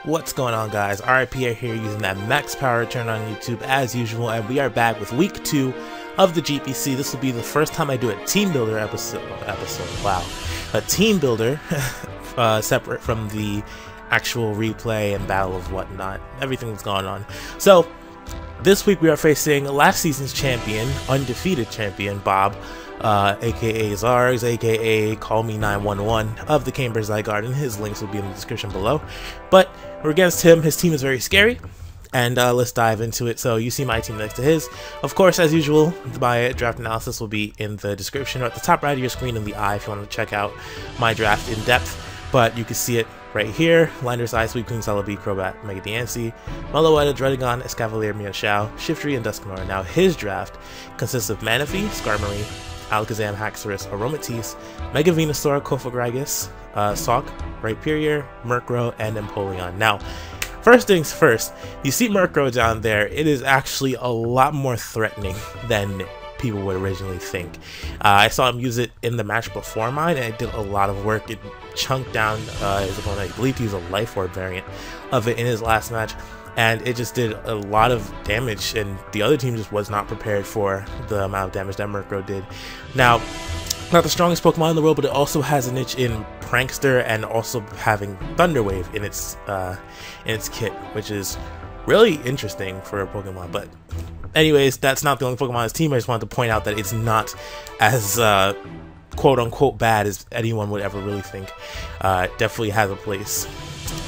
What's going on, guys? R.I.Pierre here, using that max power return on YouTube as usual, and we are back with week 2 of the GPC. This will be the first time I do a team builder episode. Wow, a team builder separate from the actual replay and battle of whatnot, everything that's going on. So this week we are facing last season's champion, undefeated champion Bob, aka Zargs, aka Call Me 911 of the Cambuur Zygarden. His links will be in the description below. But we're against him. His team is very scary, and let's dive into it. So you see my team next to his. Of course, as usual, my draft analysis will be in the description or at the top right of your screen in the eye if you want to check out my draft in depth. But you can see it right here. Lander's Eye, Sweet Queen, Celebi, Crobat, Mega Diancie, Meloetta, Dredagon, Escavalier, Meowscarada, Shiftry, and Dusknoir. Now his draft consists of Manaphy, Skarmory, Alakazam, Haxorus, Aromatisse, Mega Venusaur, Kofagrigus, Sawk, R.I.Pierre, Murkrow, and Empoleon. Now, first things first, you see Murkrow down there. It is actually a lot more threatening than people would originally think. I saw him use it in the match before mine, and it did a lot of work. It chunked down his opponent. I believe he used a Life Orb variant of it in his last match, and it just did a lot of damage, and the other team just was not prepared for the amount of damage that Murkrow did. Now, not the strongest Pokemon in the world, but it also has a niche in Prankster and also having Thunder Wave in its kit, which is really interesting for a Pokemon. But anyways, that's not the only Pokemon on his team. I just wanted to point out that it's not as quote-unquote bad as anyone would ever really think. It definitely has a place,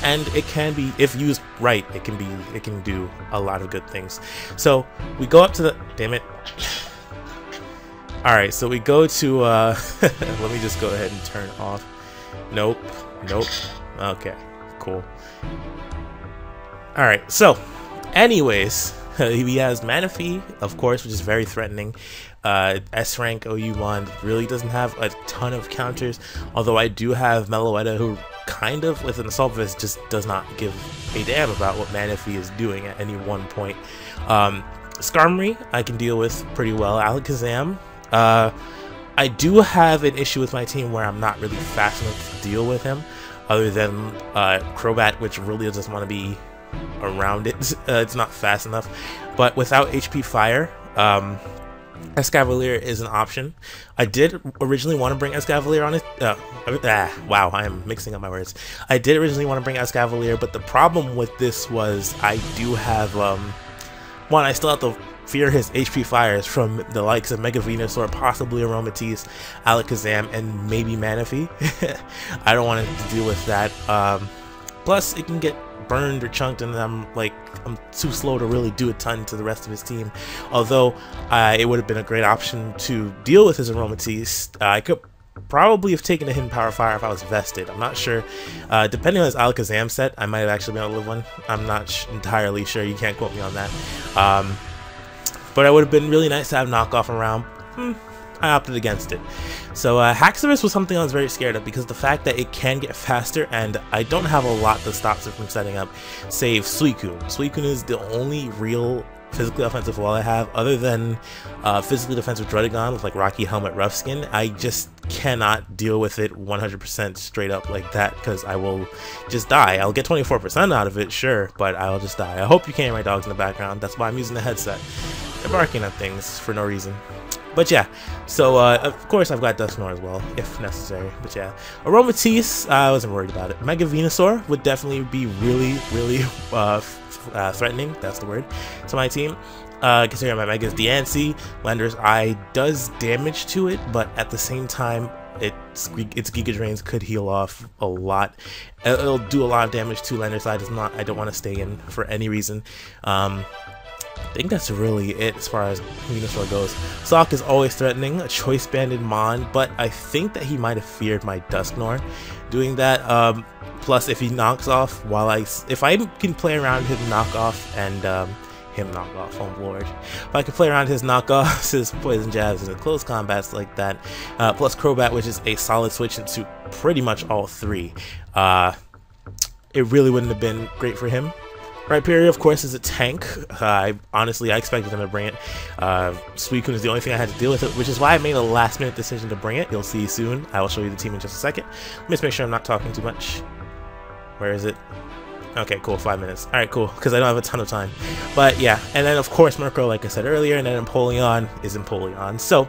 and it can be, if used right, it can do a lot of good things. So we go up to the, damn it. All right, so we go to let me just go ahead and turn off. Nope. Okay, cool. All right, so anyways, he has Manaphy, of course, which is very threatening. S-Rank OU1 really doesn't have a ton of counters, although I do have Meloetta, who kind of, with an Assault Vest, just does not give a damn about what Manaphy is doing at any one point. Skarmory I can deal with pretty well. Alakazam, I do have an issue with my team where I'm not really fast enough to deal with him, other than Crobat, which really doesn't want to be around it. It's not fast enough. But without HP Fire, Escavalier is an option. I did originally want to bring Escavalier on it. Wow, I am mixing up my words. I did originally want to bring Escavalier, but the problem with this was I do have one, I still have to fear his HP Fires from the likes of Mega Venusaur, possibly Aromatisse, Alakazam, and maybe Manaphy. I don't want to deal with that. Plus, it can get burned or chunked, and I'm too slow to really do a ton to the rest of his team. Although it would have been a great option to deal with his Aromatisse. I could probably have taken a hidden Power Fire if I was vested. I'm not sure. Depending on his Alakazam set, I might have actually been able to live one. I'm not entirely sure. You can't quote me on that. But it would have been really nice to have knockoff around. I opted against it. So Haxorus was something I was very scared of, because the fact that it can get faster, and I don't have a lot that stops it from setting up, save Suicune. Suicune is the only real physically offensive wall I have, other than physically defensive Dredagon with like Rocky Helmet Rough Skin. I just cannot deal with it 100% straight up like that, because I will just die. I'll get 24% out of it, sure, but I'll just die. I hope you can't hear my dogs in the background. That's why I'm using the headset. They're barking at things for no reason. But yeah, so of course I've got Dusknoir as well, if necessary. But yeah, Aromatisse, I wasn't worried about it. Mega Venusaur would definitely be really threatening, that's the word, to my team. Considering my Mega's Diancie, Lander's Eye does damage to it, but at the same time, its Giga Drains could heal off a lot. It'll do a lot of damage to Lander's Eye. I don't want to stay in for any reason. I think that's really it as far as Venusaur goes. Sawk is always threatening, a Choice Banded Mon, but I think that he might have feared my Dusknoir doing that. Plus, if he knocks off if I can play around his knockoff and oh lord, if I can play around his knockoffs, his Poison Jabs, and close combats like that, plus Crobat, which is a solid switch into pretty much all three, it really wouldn't have been great for him. R.I.Pierre, of course, is a tank. Honestly, I expected him to bring it. Suicune is the only thing I had to deal with it, which is why I made a last-minute decision to bring it. You'll see soon. I will show you the team in just a second. Let me just make sure I'm not talking too much. Where is it? Okay, cool, 5 minutes. Alright, cool, because I don't have a ton of time. But yeah, and then of course Murkrow, like I said earlier, and then Empoleon is Empoleon. So,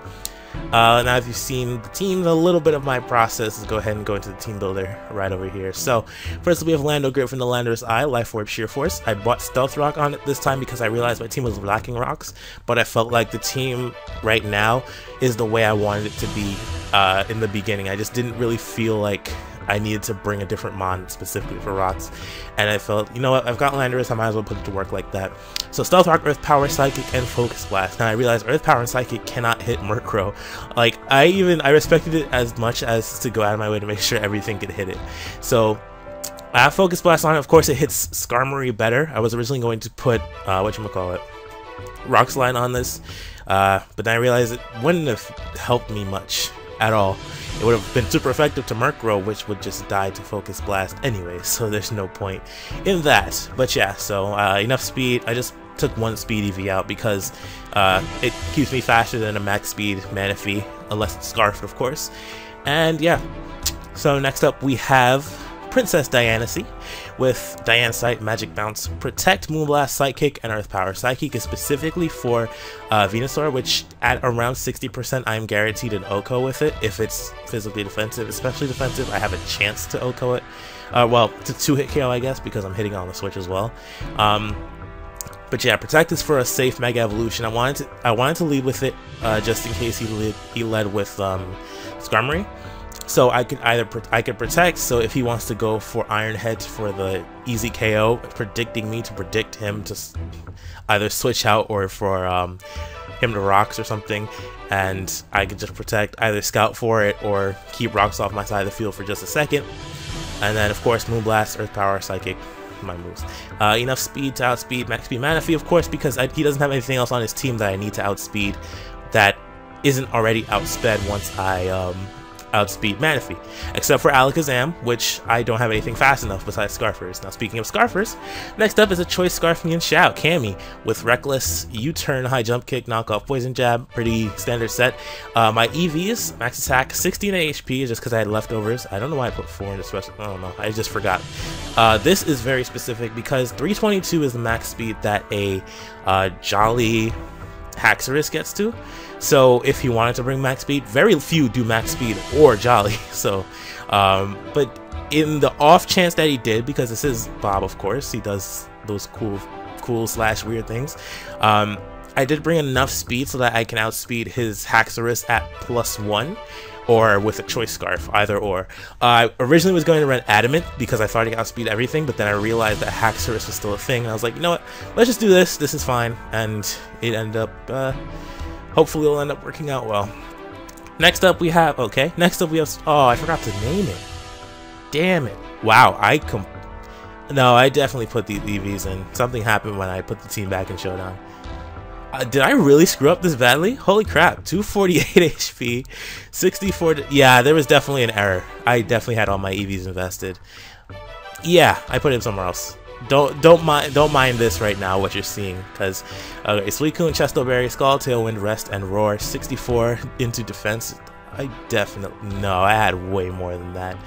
now if you've seen the teams, a little bit of my process, let's go ahead and go into the team builder right over here. So, first we have Lando Grit from the Landorus Eye, Life Orb, Sheer Force. I bought Stealth Rock on it this time because I realized my team was lacking rocks, but I felt like the team right now is the way I wanted it to be in the beginning. I just didn't really feel like I needed to bring a different mon specifically for rocks, and I felt, you know what, I've got Landorus, I might as well put it to work like that. So Stealth Rock, Earth Power, Psychic, and Focus Blast. Now I realized Earth Power and Psychic cannot hit Murkrow. Like, I respected it as much as to go out of my way to make sure everything could hit it. So I have Focus Blast on it. Of course it hits Skarmory better. I was originally going to put Rock Slide on this, but then I realized it wouldn't have helped me much at all. It would have been super effective to Murkrow, which would just die to Focus Blast anyway, so there's no point in that. But yeah, so enough speed. I just took one speed EV out because it keeps me faster than a max speed Manaphy, unless it's Scarfed, of course. And yeah, so next up we have Princess Diancie with Diancite, Magic Bounce, Protect, Moonblast, Psychic, and Earth Power. Psychic is specifically for Venusaur, which at around 60% I'm guaranteed an OHKO with it if it's physically defensive. Especially defensive, I have a chance to OHKO it. Well, to 2-hit KO, I guess, because I'm hitting on the switch as well. But yeah, Protect is for a safe Mega Evolution. I wanted to lead with it just in case he led with Skarmory. So I could Protect, so if he wants to go for Iron Head for the easy KO, predicting me to predict him to either switch out or for him to Rocks or something, and I could just Protect, either Scout for it or keep Rocks off my side of the field for just a second. And then of course Moonblast, Earth Power, Psychic, my moves. Enough speed to outspeed Max Speed Manaphy, of course, because he doesn't have anything else on his team that I need to outspeed that isn't already outsped once I outspeed Manaphy, except for Alakazam, which I don't have anything fast enough besides Scarfers. Now speaking of Scarfers, next up is a Choice Scarfing and Shout, Cammy, with Reckless, U-Turn, High Jump Kick, Knockoff, Poison Jab, pretty standard set. My EVs, Max Attack, 16 HP, just because I had leftovers. I don't know why I put 4 in the special, I don't know, I just forgot. This is very specific because 322 is the max speed that a Jolly Haxorus gets to. So if he wanted to bring max speed, very few do max speed or Jolly. So, but in the off chance that he did, because this is Bob, of course, he does those cool slash weird things. I did bring enough speed so that I can outspeed his Haxorus at +1, or with a Choice Scarf, either or. I originally was going to run Adamant because I thought he could outspeed everything, but then I realized that Haxorus was still a thing, and I was like, you know what, let's just do this. This is fine, and it ended up. Hopefully it'll end up working out well. Next up we have, oh, I forgot to name it. Damn it. Wow, no, I definitely put the EVs in. Something happened when I put the team back in Showdown. Did I really screw up this badly? Holy crap, 248 HP, 64, yeah, there was definitely an error. I definitely had all my EVs invested. Yeah, I put him somewhere else. Don't mind this right now, what you're seeing, because Suicune, Chesto Berry, Scald, Tailwind, Rest, and Roar, 64 into defense. I had way more than that.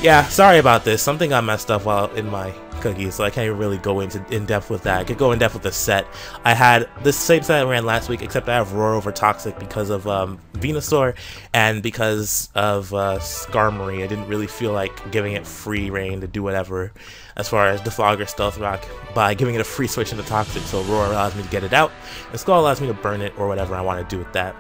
Yeah, sorry about this. Something got messed up while in my cookies, so I can't really go in depth with that. I could go in depth with the set. I had the same set I ran last week, except I have Roar over Toxic because of Venusaur and because of Skarmory. I didn't really feel like giving it free reign to do whatever as far as Defog or Stealth Rock by giving it a free switch into Toxic, so Roar allows me to get it out, and Skull allows me to burn it or whatever I want to do with that.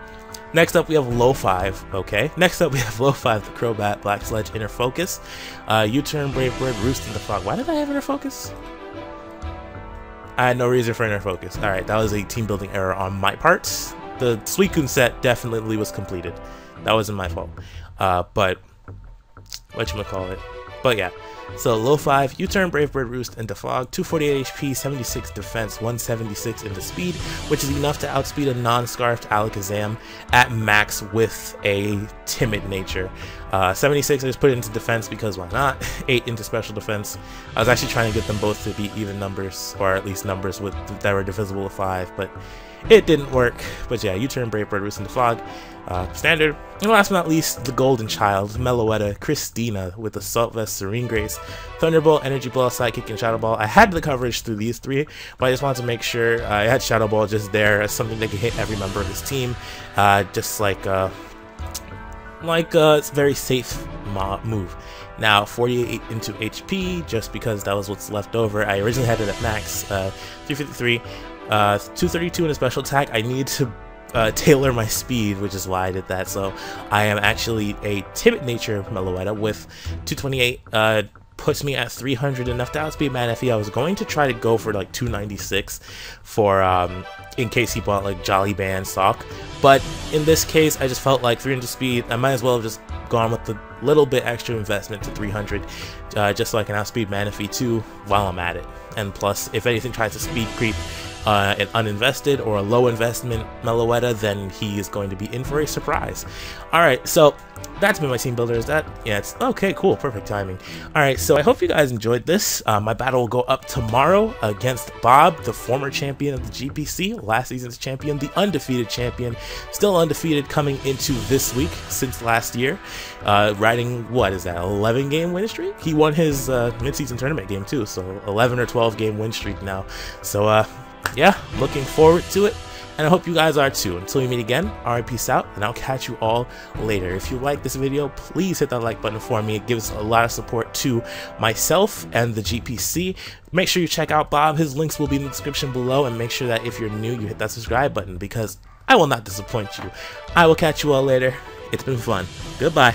Next up we have Low 5, okay? Next up we have Low 5, the Crobat, Black Sledge, Inner Focus, U-Turn, Brave Bird, Roost, and Defog. Why did I have Inner Focus? I had no reason for Inner Focus. Alright, that was a team building error on my part. The Suicune set definitely was completed. That wasn't my fault. But whatchamacallit. But yeah. So Low 5, U-Turn, Brave Bird, Roost, and Defog, 248 HP, 76 defense, 176 into speed, which is enough to outspeed a non-scarfed Alakazam at max with a timid nature. 76 I just put it into defense because why not? 8 into special defense. I was actually trying to get them both to be even numbers, or at least numbers that were divisible of 5, but it didn't work. But yeah, U-Turn, Brave Bird, Roost, and Defog. Standard. And last but not least, the Golden Child, Meloetta, Christina with Assault Vest, Serene Grace, Thunderbolt, Energy Ball, Sidekick, and Shadow Ball. I had the coverage through these three, but I just wanted to make sure I had Shadow Ball just there as something that could hit every member of his team, just like it's a very safe move. Now 48 into HP, just because that was what's left over. I originally had it at max, 353, 232 in a special attack. I need to tailor my speed, which is why I did that. So I am actually a timid nature Meloetta with 228, puts me at 300 enough to outspeed Manaphy. I was going to try to go for like 296 for in case he bought like Jolly Band stock, but in this case I just felt like 300 speed, I might as well have just gone with the little bit extra investment to 300, just so I can outspeed Manaphy too while I'm at it. And plus, if anything tries to speed creep an uninvested or a low investment Meloetta, then he is going to be in for a surprise. Alright, so that's been my team builder. Is that? Yeah, it's okay, cool, perfect timing. Alright, so I hope you guys enjoyed this. My battle will go up tomorrow against Bob, the former champion of the GPC, last season's champion, the undefeated champion, still undefeated coming into this week since last year, riding, what is that, 11 game win streak? He won his mid-season tournament game too, so 11 or 12 game win streak now. So yeah, looking forward to it, and I hope you guys are too. Until we meet again, R.I.P. peace out, and I'll catch you all later. If you like this video, please hit that like button for me. It gives a lot of support to myself and the GPC. Make sure you check out Bob. His links will be in the description below, and make sure that if you're new, you hit that subscribe button, because I will not disappoint you. I will catch you all later. It's been fun. Goodbye.